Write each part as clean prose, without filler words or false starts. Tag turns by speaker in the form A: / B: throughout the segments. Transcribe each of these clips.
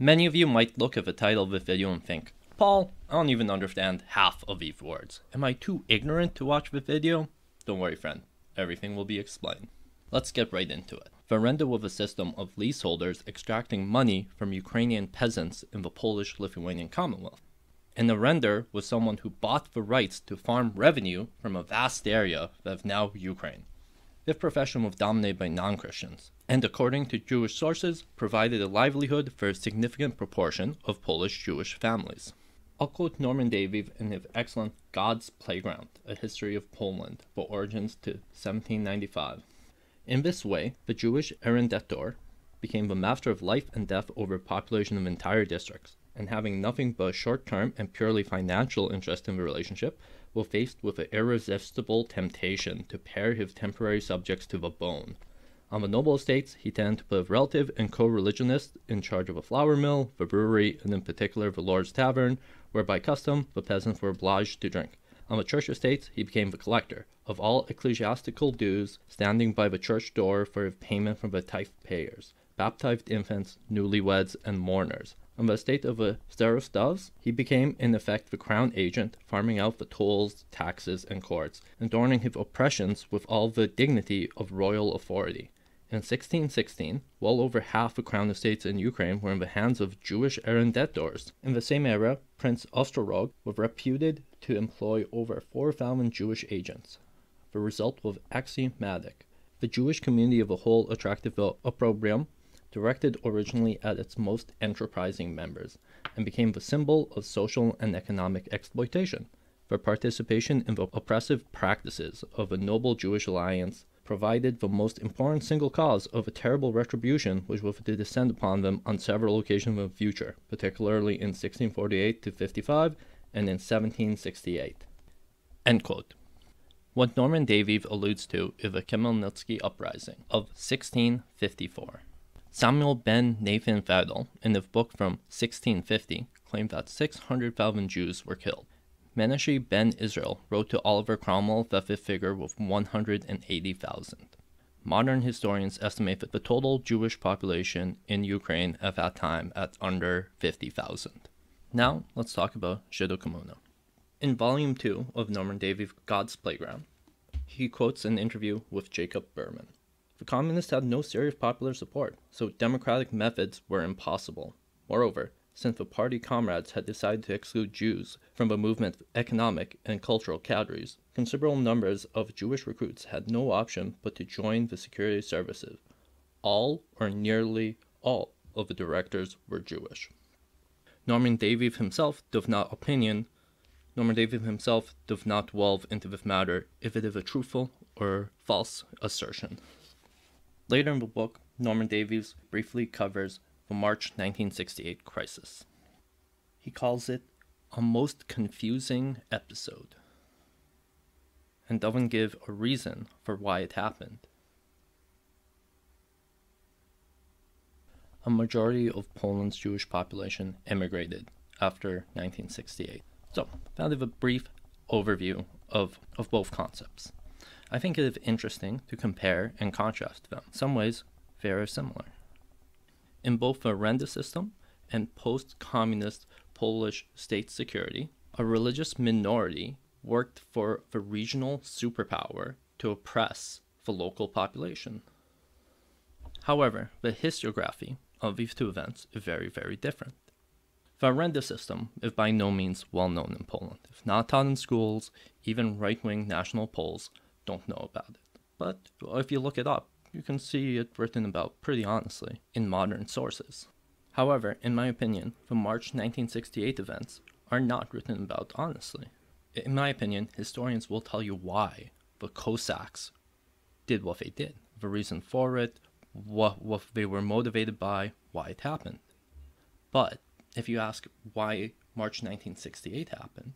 A: Many of you might look at the title of the video and think, Paul, I don't even understand half of these words. Am I too ignorant to watch the video? Don't worry, friend. Everything will be explained. Let's get right into it. The Arenda was a system of leaseholders extracting money from Ukrainian peasants in the Polish-Lithuanian Commonwealth. An arender was someone who bought the rights to farm revenue from a vast area that is now Ukraine. This profession was dominated by non-Christians, and according to Jewish sources, provided a livelihood for a significant proportion of Polish Jewish families. I'll quote Norman Davies in his excellent God's Playground, A History of Poland, for origins to 1795. In this way, the Jewish arendator became the master of life and death over a population of entire districts, and having nothing but a short-term and purely financial interest in the relationship, was faced with an irresistible temptation to pare his temporary subjects to the bone. On the noble estates, he tended to put a relative and co-religionist in charge of a flour mill, the brewery, and in particular the Lord's Tavern, where by custom the peasants were obliged to drink. On the church estates, he became the collector of all ecclesiastical dues, standing by the church door for payment from the tithe payers, baptized infants, newlyweds, and mourners. On the estate of the starostas, he became in effect the crown agent, farming out the tolls, taxes, and courts, adorning his oppressions with all the dignity of royal authority. In 1616, well over half the crown estates in Ukraine were in the hands of Jewish arendators. In the same era, Prince Ostrorog was reputed to employ over 4,000 Jewish agents. The result was axiomatic. The Jewish community of a whole attracted the opprobrium, directed originally at its most enterprising members, and became the symbol of social and economic exploitation. Their participation in the oppressive practices of a noble Jewish alliance provided the most important single cause of a terrible retribution which was to descend upon them on several occasions in the future, particularly in 1648 to 55 and in 1768. End quote. What Norman Davies alludes to is the Khmelnytsky uprising of 1654. Samuel ben Nathan Fadel, in his book from 1650, claimed that 600,000 Jews were killed. Menashe ben Israel wrote to Oliver Cromwell that the figure was 180,000. Modern historians estimate that the total Jewish population in Ukraine at that time at under 50,000. Now, let's talk about Żydokomuna. In Volume 2 of Norman Davies' God's Playground, he quotes an interview with Jacob Berman. The communists had no serious popular support, so democratic methods were impossible. Moreover, since the party comrades had decided to exclude Jews from the movement's economic and cultural cadres, considerable numbers of Jewish recruits had no option but to join the security services. All, or nearly all, of the directors were Jewish. Norman Davies himself does not delve into this matter if it is a truthful or false assertion. Later in the book, Norman Davies briefly covers the March 1968 crisis. He calls it a most confusing episode, and doesn't give a reason for why it happened. A majority of Poland's Jewish population emigrated after 1968. So, that is a brief overview of both concepts. I think it is interesting to compare and contrast them. In some ways, very similar. In both the Arenda system and post-communist Polish state security, a religious minority worked for the regional superpower to oppress the local population. However, the historiography of these two events is very, very different. The Arenda system is by no means well known in Poland. It's not taught in schools, even right-wing national polls don't know about it. But if you look it up, you can see it written about pretty honestly in modern sources. However, in my opinion, the March 1968 events are not written about honestly. In my opinion, historians will tell you why the Cossacks did what they did, the reason for it, what they were motivated by, why it happened. But if you ask why March 1968 happened,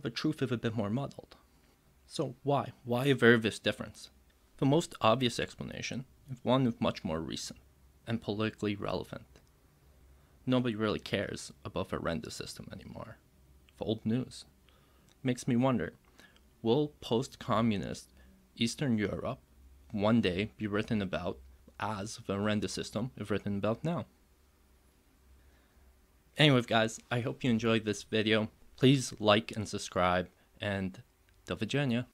A: the truth is a bit more muddled. So why? Why aver this difference? The most obvious explanation is one much more recent and politically relevant. Nobody really cares about the Arenda system anymore. It's old news. Makes me wonder, will post-communist Eastern Europe one day be written about as the Arenda system is written about now? Anyway, guys, I hope you enjoyed this video. Please like and subscribe, and do widzenia.